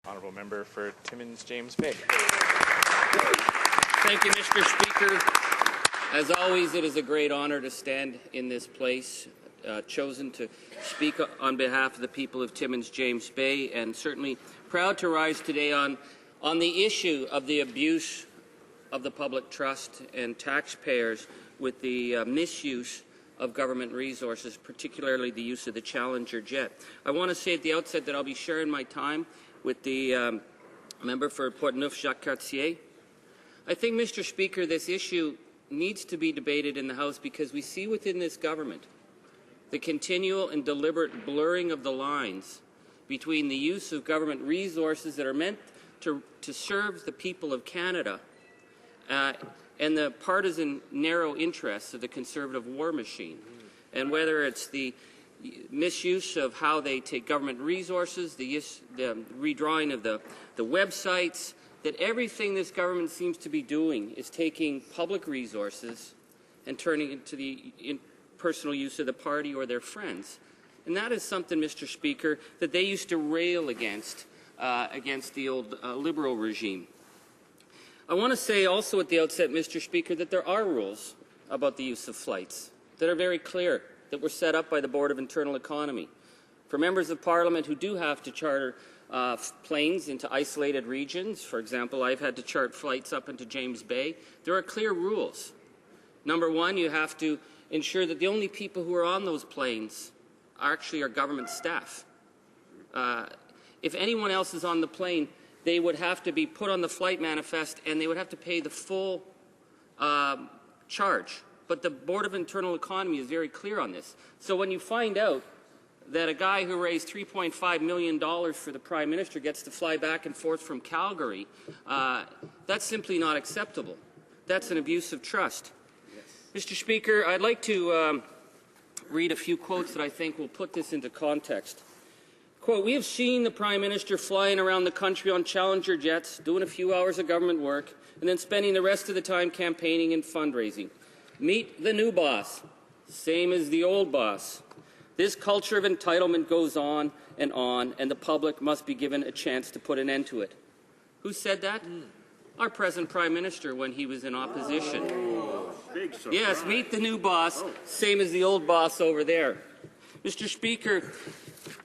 Honourable member for Timmins James Bay. Thank you, Mr. Speaker. As always, it is a great honour to stand in this place, chosen to speak on behalf of the people of Timmins James Bay, and certainly proud to rise today on the issue of the abuse of the public trust and taxpayers with the misuse of government resources, particularly the use of the Challenger jet. I want to say at the outset that I'll be sharing my time with the member for Portneuf, Jacques Cartier. I think, Mr. Speaker, this issue needs to be debated in the House because we see within this government the continual and deliberate blurring of the lines between the use of government resources that are meant to serve the people of Canada and the partisan narrow interests of the Conservative war machine. And whether it's the misuse of how they take government resources, the redrawing of the websites, that everything this government seems to be doing is taking public resources and turning it to the personal use of the party or their friends. And that is something, Mr. Speaker, that they used to rail against the old Liberal regime. I want to say also at the outset, Mr. Speaker, that there are rules about the use of flights that are very clear, that were set up by the Board of Internal Economy. For members of Parliament who do have to charter planes into isolated regions, for example, I've had to chart flights up into James Bay, there are clear rules. Number one, you have to ensure that the only people who are on those planes actually are government staff. If anyone else is on the plane, they would have to be put on the flight manifest and they would have to pay the full charge. But the Board of Internal Economy is very clear on this. So when you find out that a guy who raised $3.5 million for the Prime Minister gets to fly back and forth from Calgary, that's simply not acceptable. That's an abuse of trust. Yes. Mr. Speaker, I'd like to read a few quotes that I think will put this into context. Quote, "We have seen the Prime Minister flying around the country on Challenger jets, doing a few hours of government work, and then spending the rest of the time campaigning and fundraising. Meet the new boss, same as the old boss. This culture of entitlement goes on, and the public must be given a chance to put an end to it." Who said that? Our present Prime Minister when he was in opposition. Yes, meet the new boss, same as the old boss over there. Mr. Speaker,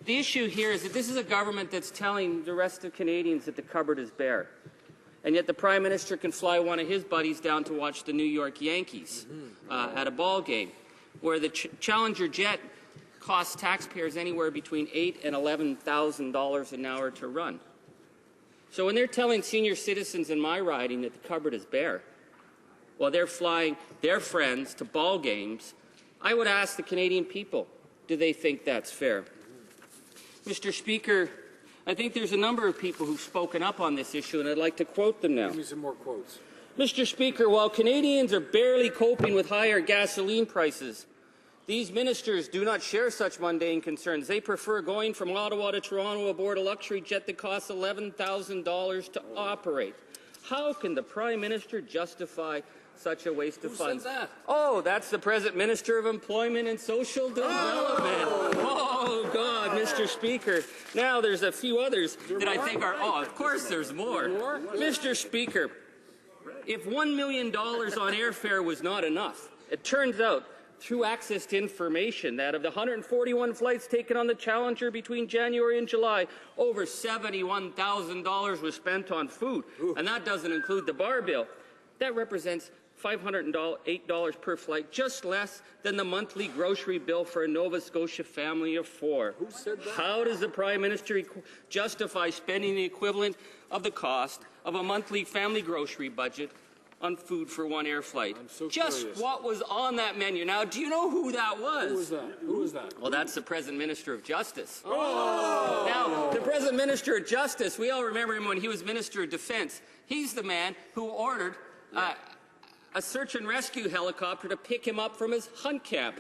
the issue here is that this is a government that's telling the rest of Canadians that the cupboard is bare. And yet the Prime Minister can fly one of his buddies down to watch the New York Yankees at a ball game, where the Challenger jet costs taxpayers anywhere between $8,000 and $11,000 an hour to run. So when they're telling senior citizens in my riding that the cupboard is bare, while they're flying their friends to ball games, I would ask the Canadian people, do they think that's fair? Mr. Speaker, I think there's a number of people who've spoken up on this issue, and I'd like to quote them now. Give me some more quotes. Mr. Speaker, while Canadians are barely coping with higher gasoline prices, these ministers do not share such mundane concerns. They prefer going from Ottawa to Toronto aboard a luxury jet that costs $11,000 to operate. How can the Prime Minister justify such a waste of funds? Who said that? Oh, that's the present Minister of Employment and Social Development. Oh, God, Mr. Speaker. Now there's a few others that I think are, of course there's more. Mr. Speaker, if $1 million on airfare was not enough, it turns out through access to information that of the 141 flights taken on the Challenger between January and July, over $71,000 was spent on food. And that doesn't include the bar bill. That represents $508 per flight, just less than the monthly grocery bill for a Nova Scotia family of four. Who said that? How does the Prime Minister justify spending the equivalent of the cost of a monthly family grocery budget on food for one air flight? Just curious. what was on that menu. Now, do you know who that was? Who was that? Who was that? Well, that's the present Minister of Justice. Oh! Now, the present Minister of Justice, we all remember him when he was Minister of Defence. He's the man who ordered a search and rescue helicopter to pick him up from his hunt camp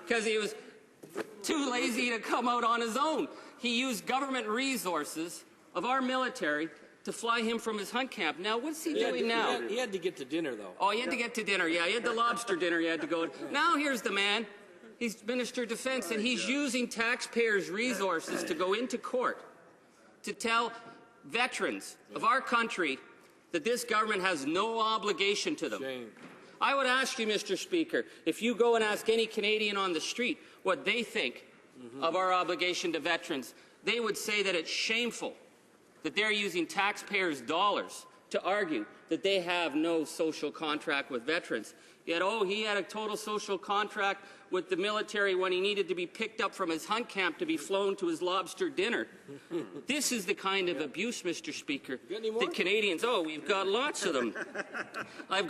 because he was too lazy to come out on his own. He used government resources of our military to fly him from his hunt camp. Now, what's he doing now? He had to get to dinner, though. Oh, he had to get to dinner. Yeah, he had the lobster dinner he had to go to. Now here's the man. He's Minister of Defence, and he's using taxpayers' resources to go into court to tell veterans of our country that this government has no obligation to them. Shame. I would ask you, Mr. Speaker, if you go and ask any Canadian on the street what they think of our obligation to veterans, they would say that it's shameful that they're using taxpayers' dollars to argue that they have no social contract with veterans. Yet, oh, he had a total social contract with the military when he needed to be picked up from his hunt camp to be flown to his lobster dinner. This is the kind of abuse, Mr. Speaker, that Canadians, oh, we've got lots of them. I've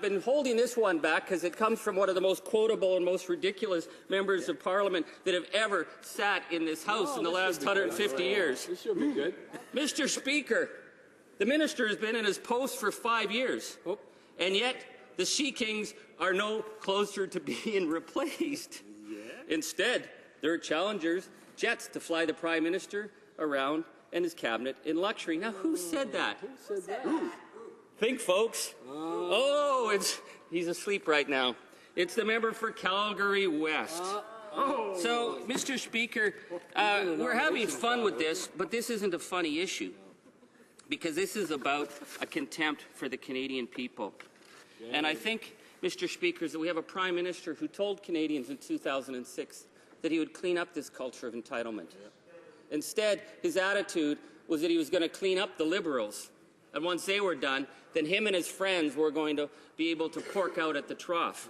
been holding this one back because it comes from one of the most quotable and most ridiculous members of Parliament that have ever sat in this House in the last 150 years. This should be good. Mr. Speaker, the minister has been in his post for 5 years, and yet the Sea Kings are no closer to being replaced. Instead, they're challengers jets to fly the Prime Minister around and his cabinet in luxury. Now, who said that? Who said that? Think, folks. He's asleep right now. It's the member for Calgary West. So, Mr. Speaker, we're having fun with this, but this isn't a funny issue, because this is about a contempt for the Canadian people. And I think, Mr. Speaker, that we have a Prime Minister who told Canadians in 2006 that he would clean up this culture of entitlement. Instead, his attitude was that he was going to clean up the Liberals. And once they were done, then him and his friends were going to be able to pork out at the trough.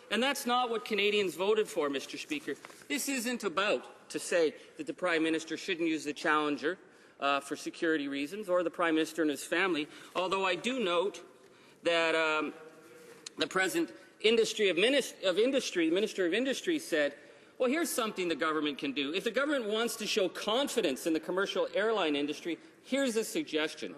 And that's not what Canadians voted for, Mr. Speaker. This isn't about to say that the Prime Minister shouldn't use the Challenger for security reasons, or the Prime Minister and his family, although I do note that the present Minister of Industry said, well, here's something the government can do. If the government wants to show confidence in the commercial airline industry, here's a suggestion.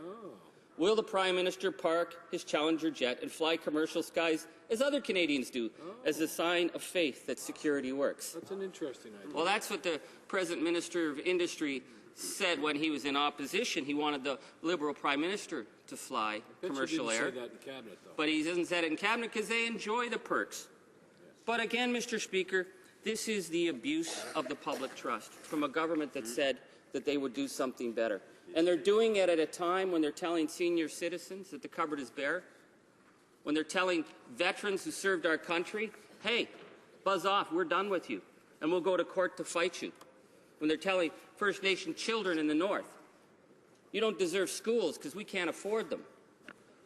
Will the Prime Minister park his Challenger jet and fly commercial skies as other Canadians do, as a sign of faith that security works? That's an interesting idea. Well, that's what the present Minister of Industry said when he was in opposition. He wanted the Liberal Prime Minister to fly commercial air. Say that in cabinet, though. But he doesn't say it in cabinet because they enjoy the perks. But again, Mr. Speaker, this is the abuse of the public trust from a government that said that they would do something better. And they're doing it at a time when they're telling senior citizens that the cupboard is bare, when they're telling veterans who served our country, hey, buzz off, we're done with you, and we'll go to court to fight you. When they're telling First Nation children in the North, you don't deserve schools because we can't afford them.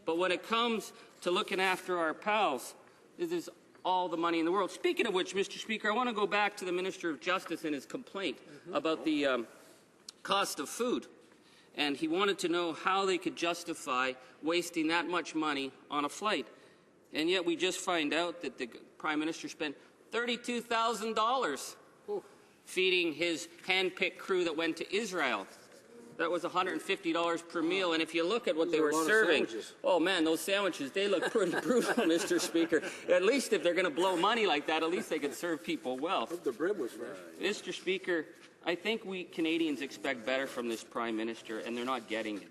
But when it comes to looking after our pals, this is all the money in the world. Speaking of which, Mr. Speaker, I want to go back to the Minister of Justice and his complaint about the cost of food. And he wanted to know how they could justify wasting that much money on a flight. And yet we just find out that the Prime Minister spent $32,000 feeding his hand-picked crew that went to Israel. That was $150 per meal, and if you look at what they were serving, oh man, those sandwiches, they look pretty brutal, Mr. Speaker. At least if they're going to blow money like that, at least they could serve people well. The bread was fresh. Mr. Speaker, I think we Canadians expect better from this Prime Minister, and they're not getting it.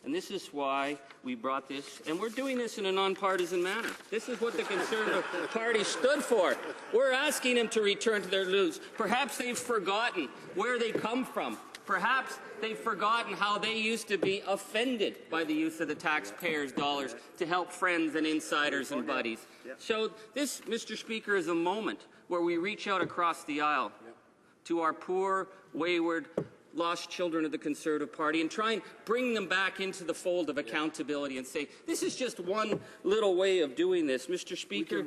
And this is why we brought this, and we're doing this in a nonpartisan manner. This is what the Conservative Party stood for. We're asking them to return to their roots. Perhaps they've forgotten where they come from. Perhaps they've forgotten how they used to be offended by the use of the taxpayers' dollars to help friends and insiders and buddies. So this, Mr. Speaker, is a moment where we reach out across the aisle to our poor, wayward, lost children of the Conservative Party and try and bring them back into the fold of accountability and say, this is just one little way of doing this. Mr. Speaker,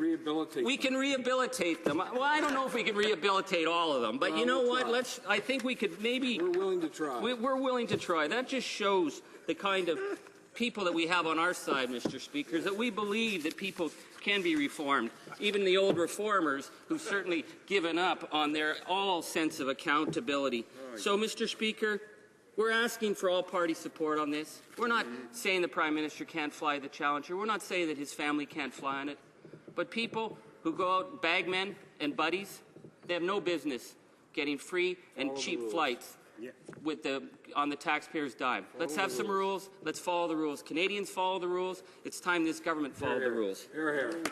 we can rehabilitate them. Well, I don't know if we can rehabilitate all of them, but you know what? I think we could maybe... We're willing to try. We're willing to try. That just shows the kind of people that we have on our side, Mr. Speaker, is that we believe that people can be reformed. Even the old reformers who've certainly given up on their all sense of accountability. So, Mr. Speaker, we're asking for all party support on this. We're not saying the Prime Minister can't fly the Challenger. We're not saying that his family can't fly on it. But people who go out, bagmen and buddies, they have no business getting free and cheap flights on the taxpayers' dime. Let's have some rules. Let's follow the rules. Canadians follow the rules. It's time this government followed the rules. Hear, hear.